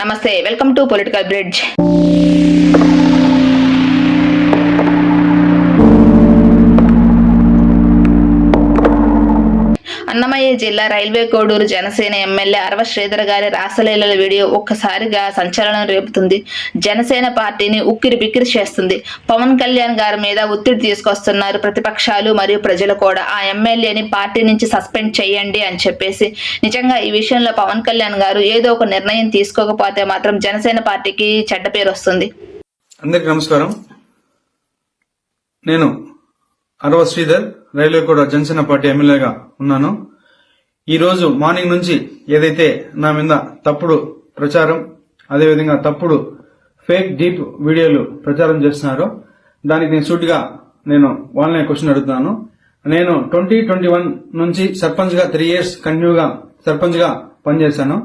నమస్తే, welcome to political bridge. Annamayya జిల్లా railway Koduru Janasena MLA అరవ శ్రీధర్ గారి రాసలీలల వీడియో ఒక్కసారిగా సంచలనం రేపుతుంది. జనసేన పార్టీని ఉక్కిరి బిక్కిరి చేస్తుంది. పవన్ కళ్యాణ్ గారి మీద ఒత్తిడి తీసుకొస్తున్నారు ప్రతిపక్షాలు మరియు ప్రజలు కూడా. ఆ ఎమ్మెల్యేని పార్టీ నుంచి సస్పెండ్ చేయండి అని చెప్పేసి. నిజంగా ఈ విషయంలో పవన్ కళ్యాణ్ గారు ఏదో ఒక నిర్ణయం తీసుకోకపోతే మాత్రం జనసేన పార్టీకి చెడ్డ పేరు వస్తుంది. అందరికి నమస్కారం. నేను అరవ శ్రీధర్, రైల్వే కోడ జనసేన పార్టీ ఎమ్మెల్యేగా ఉన్నాను. ఈ రోజు మార్నింగ్ నుంచి ఏదైతే నా మీద తప్పుడు ప్రచారం, అదేవిధంగా తప్పుడు ఫేక్ డీప్ వీడియోలు ప్రచారం చేస్తున్నారో దానికి నేను సూటిగా వాళ్ళనే క్వశ్చన్ అడుగుతున్నాను. నేను 2021 నుంచి సర్పంచ్ గా 3 years కంటిన్యూగా సర్పంచ్ గా పనిచేశాను.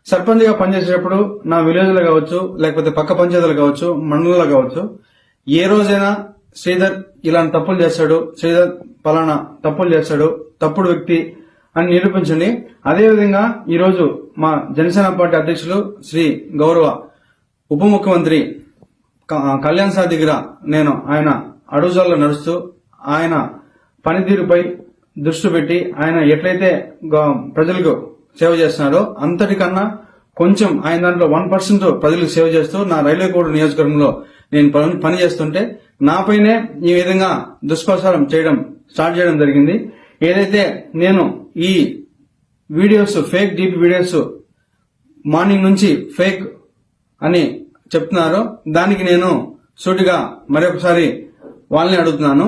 సర్పంచ్ గా పనిచేసేటప్పుడు నా విలేజ్ లో కావచ్చు, లేకపోతే పక్క పంచాయతీలు కావచ్చు, మండలంలో కావచ్చు, ఏ రోజైనా శ్రీధర్ ఇలాంటి తప్పులు చేస్తాడు, శ్రీధర్ పలానా తప్పులు చేస్తాడు, తప్పుడు వ్యక్తి అని నిరూపించండి. అదేవిధంగా ఈరోజు మా జనసేన పార్టీ అధ్యక్షులు శ్రీ గౌరవ ఉప ముఖ్యమంత్రి కళ్యాణ్ సార్ దగ్గర ఆయన అడుగుజాల్లో నడుస్తూ ఆయన పనితీరుపై దృష్టి పెట్టి ఆయన ఎట్లయితే ప్రజలకు సేవ చేస్తున్నారో అంతటికన్నా కొంచెం ఆయన దాంట్లో 1% ప్రజలకు సేవ చేస్తూ నా రైల్వే కోడ్ నియోజకవర్గంలో నేను పని చేస్తుంటే నాపైనే ఈ విధంగా దుష్ప్రచారం స్టార్ట్ చేయడం జరిగింది. ఏదైతే నేను ఈ videos fake deep videos morning నుంచి ఫేక్ అని చెప్తున్నారో దానికి నేను సూటిగా మరొకసారి వాళ్ళని అడుగుతున్నాను.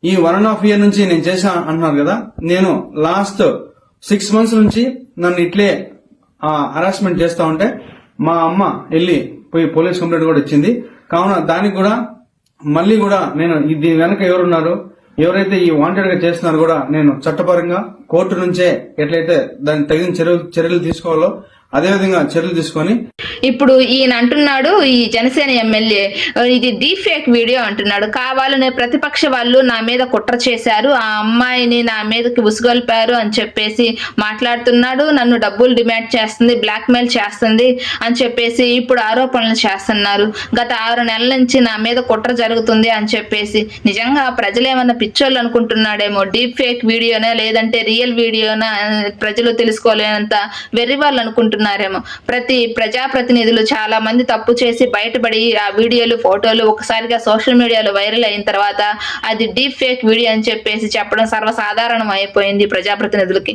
ఈ 1.5 year నుంచి నేను చేశా అంటున్నారు కదా, నేను లాస్ట్ 6 months నుంచి నన్ను ఇట్లే హరాస్మెంట్ చేస్తా ఉంటే మా అమ్మ పోయి పోలీస్ కంప్లైంట్ కూడా ఇచ్చింది. కావున దానికి కూడా మళ్ళీ కూడా నేను దీని వెనక ఎవరున్నారు, ఎవరైతే ఈ వాంటెడ్ గా చేస్తున్నారో కూడా నేను చట్టపరంగా కోర్టు నుంచే ఎట్లయితే దానికి తగిన చర్యలు తీసుకోవాలో అదేవిధంగా చర్యలు తీసుకొని. ఇప్పుడు ఈయన అంటున్నాడు, ఈ జనసేన ఎమ్మెల్యే ఇది డీప్ ఫేక్ వీడియో అంటున్నాడు. కావాలనే ప్రతిపక్ష వాళ్ళు నా మీద కుట్ర చేశారు, ఆ అమ్మాయిని నా మీదకి ఉసుగొల్పారు అని చెప్పేసి మాట్లాడుతున్నాడు. నన్ను డబ్బులు డిమాండ్ చేస్తుంది, బ్లాక్ మెయిల్ చేస్తుంది అని చెప్పేసి ఇప్పుడు ఆరోపణలు చేస్తున్నారు. గత 6 నెలల నుంచి నా మీద కుట్ర జరుగుతుంది అని చెప్పేసి. నిజంగా ప్రజలేమన్నా పిచ్చోళ్ళు అనుకుంటున్నాడేమో. డీప్ ఫేక్ వీడియోనా లేదంటే రియల్ వీడియోనా ప్రజలు తెలుసుకోలేనంత వెర్రి వాళ్ళు అనుకుంటున్నారేమో. ప్రజాప్రతినిధులు చాలా మంది తప్పు చేసి బయటపడి ఆ వీడియోలు, ఫోటోలు ఒకసారిగా సోషల్ మీడియాలో వైరల్ అయిన తర్వాత అది డీప్ ఫేక్ వీడియో అని చెప్పేసి చెప్పడం సర్వసాధారణం అయిపోయింది ప్రజాప్రతినిధులకి.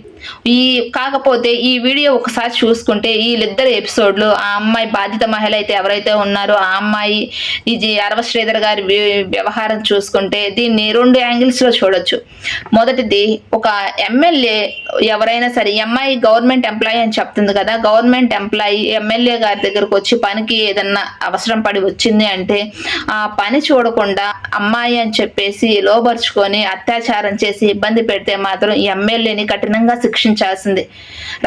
కాకపోతే ఈ వీడియో ఒకసారి చూసుకుంటే వీళ్ళిద్దరు ఎపిసోడ్లు, ఆ అమ్మాయి బాధిత మహిళ అయితే ఎవరైతే ఉన్నారో ఆ అమ్మాయి, ఇది అరవ శ్రీధర్ గారి వ్యవహారం చూసుకుంటే దీన్ని 2 యాంగిల్స్ లో చూడొచ్చు. మొదటిది, ఒక ఎమ్మెల్యే ఎవరైనా సరే, ఈ అమ్మాయి గవర్నమెంట్ ఎంప్లాయీ అని చెప్తుంది కదా, గవర్నమెంట్ ఎంప్లాయీ ఎమ్మెల్యే గారి దగ్గరకు వచ్చి పనికి ఏదన్నా అవసరం పడి వచ్చింది అంటే ఆ పని చూడకుండా అమ్మాయి అని చెప్పేసి లోబర్చుకొని అత్యాచారం చేసి ఇబ్బంది పెడితే మాత్రం ఈ ఎమ్మెల్యేని కఠినంగా శిక్షించాల్సింది.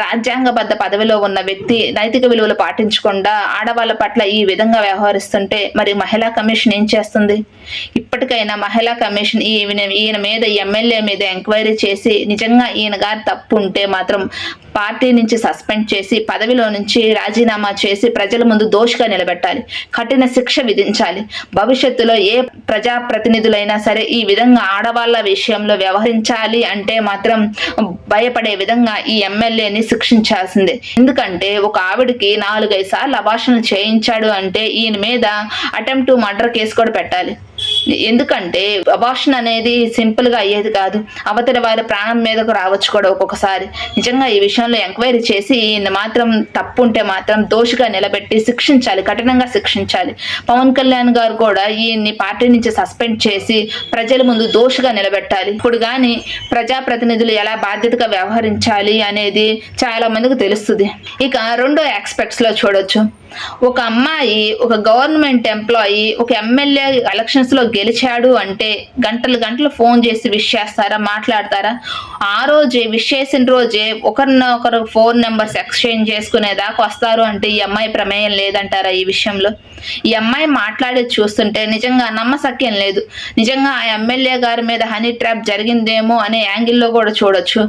రాజ్యాంగబద్ధ పదవిలో ఉన్న వ్యక్తి నైతిక విలువలు పాటించకుండా ఆడవాళ్ల పట్ల ఈ విధంగా వ్యవహరిస్తుంటే మరి మహిళా కమిషన్ ఏం చేస్తుంది? ఇప్పటికైనా మహిళా కమిషన్ ఈయన మీద, ఈ ఎమ్మెల్యే మీద ఎంక్వైరీ చేసి నిజంగా ఈయన గారి తప్పు ఉంటే మాత్రం పార్టీ నుంచి సస్పెండ్ చేసి పదవిలో నుంచి రాజీనామా చేసి ప్రజల ముందు దోషిగా నిలబెట్టాలి, కఠిన శిక్ష విధించాలి. భవిష్యత్తులో ఏ ప్రజాప్రతినిధులైనా సరే ఈ విధంగా ఆడవాళ్ల విషయంలో వ్యవహరించాలి అంటే మాత్రం భయపడే విధంగా ఈ ఎమ్మెల్యేని శిక్షించాల్సిందే. ఎందుకంటే ఒక ఆవిడికి 4-5 సార్లు అబార్షన్లు చేయించాడు అంటే ఈయన మీద అటెంప్ట్ టు మర్డర్ కేసు కూడా పెట్టాలి. ఎందుకంటే అబార్షన్ అనేది సింపుల్ గా అయ్యేది కాదు, అవతలి వారి ప్రాణం మీదకు రావచ్చు కూడా ఒక్కొక్కసారి. నిజంగా ఈ విషయంలో ఎంక్వైరీ చేసి ఈయన మాత్రం తప్పు ఉంటే మాత్రం దోషిగా నిలబెట్టి శిక్షించాలి, కఠినంగా శిక్షించాలి. పవన్ కళ్యాణ్ గారు కూడా ఈయన్ని పార్టీ నుంచి సస్పెండ్ చేసి ప్రజల ముందు దోషిగా నిలబెట్టాలి. ఇప్పుడు గాని ప్రజాప్రతినిధులు ఎలా బాధ్యతగా వ్యవహరించాలి అనేది చాలా మందికి తెలుస్తుంది. ఇక 2 ఆస్పెక్ట్స్ లో చూడొచ్చు. ఒక అమ్మాయి, ఒక గవర్నమెంట్ ఎంప్లాయీ ఒక ఎమ్మెల్యే ఎలక్షన్స్ లో గెలిచాడు అంటే గంటలు ఫోన్ చేసి విష్ చేస్తారా, మాట్లాడతారా? ఆ రోజే విష్ చేసిన రోజే ఒకరినొకరు ఫోన్ నెంబర్స్ ఎక్స్చేంజ్ చేసుకునేదాకా వస్తారు అంటే ఈ అమ్మాయి ప్రమేయం లేదంటారా? ఈ విషయంలో ఈ అమ్మాయి మాట్లాడేది చూస్తుంటే నిజంగా నమ్మసక్యం లేదు. నిజంగా ఆ ఎమ్మెల్యే గారి మీద హనీ ట్రాప్ జరిగిందేమో అనే యాంగిల్లో కూడా చూడొచ్చు.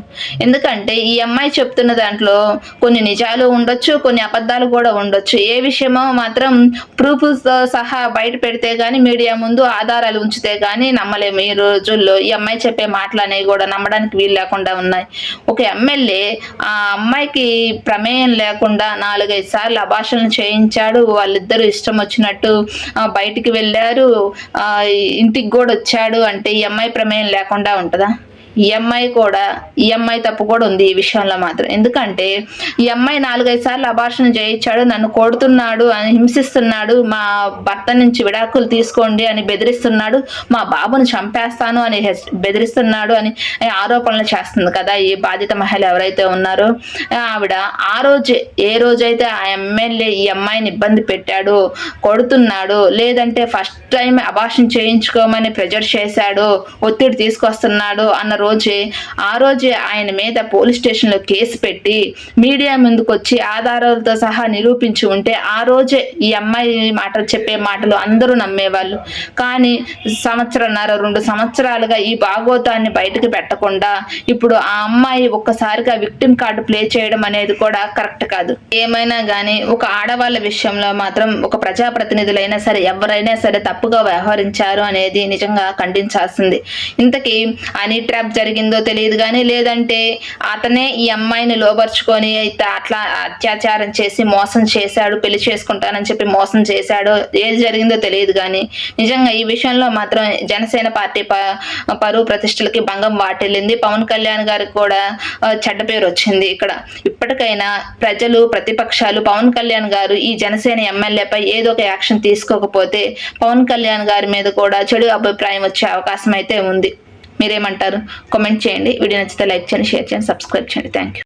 ఎందుకంటే ఈ అమ్మాయి చెప్తున్న దాంట్లో కొన్ని నిజాలు ఉండొచ్చు, కొన్ని అబద్ధాలు కూడా ఉండొచ్చు. ఏ విషయమో మాత్రం ప్రూఫ్తో సహా బయట పెడితే గానీ, మీడియా ముందు ఆధారాలు ఉంచితే గానీ నమ్మలేము ఈ రోజుల్లో. ఈ అమ్మాయి చెప్పే మాటలు అనేవి కూడా నమ్మడానికి వీలు లేకుండా ఉన్నాయి. ఒక ఎమ్మెల్యే ఆ అమ్మాయికి ప్రమేయం లేకుండా 4-5 సార్లు అబార్షన్లు చేయించాడు. వాళ్ళిద్దరూ ఇష్టం వచ్చినట్టు బయటికి వెళ్ళారు, ఇంటికి కూడా వచ్చాడు అంటే ఈ అమ్మాయి ప్రమేయం లేకుండా ఉంటుందా? ఈ అమ్మాయి తప్పు కూడా ఉంది ఈ విషయంలో మాత్రం. ఎందుకంటే ఈ అమ్మాయి 4-5 సార్లు అబార్షన్ చేయించాడు, నన్ను కొడుతున్నాడు అని హింసిస్తున్నాడు, మా భర్త నుంచి విడాకులు తీసుకోండి అని బెదిరిస్తున్నాడు, మా బాబును చంపేస్తాను అని బెదిరిస్తున్నాడు అని ఆరోపణలు చేస్తుంది కదా ఈ బాధిత మహిళ ఎవరైతే ఉన్నారో ఆవిడ. ఏ రోజైతే ఆ ఎమ్మెల్యే ఈ అమ్మాయిని ఇబ్బంది పెట్టాడు, కొడుతున్నాడు, లేదంటే ఫస్ట్ టైం అబార్షన్ చేయించుకోమని ప్రెజర్ చేశాడు, ఒత్తిడి తీసుకొస్తున్నాడు అన్న ఆ రోజే ఆయన మీద పోలీస్ స్టేషన్ లో కేసు పెట్టి మీడియా ముందుకు వచ్చి ఆధారాలతో సహా నిరూపించి ఉంటే ఆ రోజే ఈ అమ్మాయి చెప్పే మాటలు అందరూ నమ్మేవాళ్ళు. కానీ 1.5-2 సంవత్సరాలుగా ఈ భాగోతాన్ని బయటకు పెట్టకుండా ఇప్పుడు ఆ అమ్మాయి ఒక్కసారిగా విక్టిమ్ కార్డు ప్లే చేయడం అనేది కూడా కరెక్ట్ కాదు. ఏమైనా గానీ ఒక ఆడవాళ్ళ విషయంలో మాత్రం ఒక ప్రజాప్రతినిధులైనా సరే ఎవరైనా సరే తప్పుగా వ్యవహరించారు అనేది నిజంగా ఖండించాల్సింది. ఇంతకీ హనీ ట్రాప్ జరిగిందో తెలియదు కానీ, లేదంటే అతనే ఈ అమ్మాయిని లోబర్చుకొని అయితే అట్లా అత్యాచారం చేసి మోసం చేశాడు, పెళ్లి చేసుకుంటానని చెప్పి మోసం చేశాడో ఏది జరిగిందో తెలియదు కానీ నిజంగా ఈ విషయంలో మాత్రం జనసేన పార్టీ పరువు ప్రతిష్టలకి భంగం వాటిల్లింది. పవన్ కళ్యాణ్ గారికి కూడా చెడ్డ పేరు వచ్చింది. ఇక్కడ ఇప్పటికైనా ప్రజలు, ప్రతిపక్షాలు పవన్ కళ్యాణ్ గారు ఈ జనసేన ఎమ్మెల్యేపై ఏదో ఒక యాక్షన్ తీసుకోకపోతే పవన్ కళ్యాణ్ గారి మీద కూడా చెడు అభిప్రాయం వచ్చే అవకాశం అయితే ఉంది. మీరేమంటారు? కామెంట్ చేయండి. వీడియో నచ్చితే లైక్ చేయండి, షేర్ చేయండి, సబ్స్క్రైబ్ చేయండి. Thank you.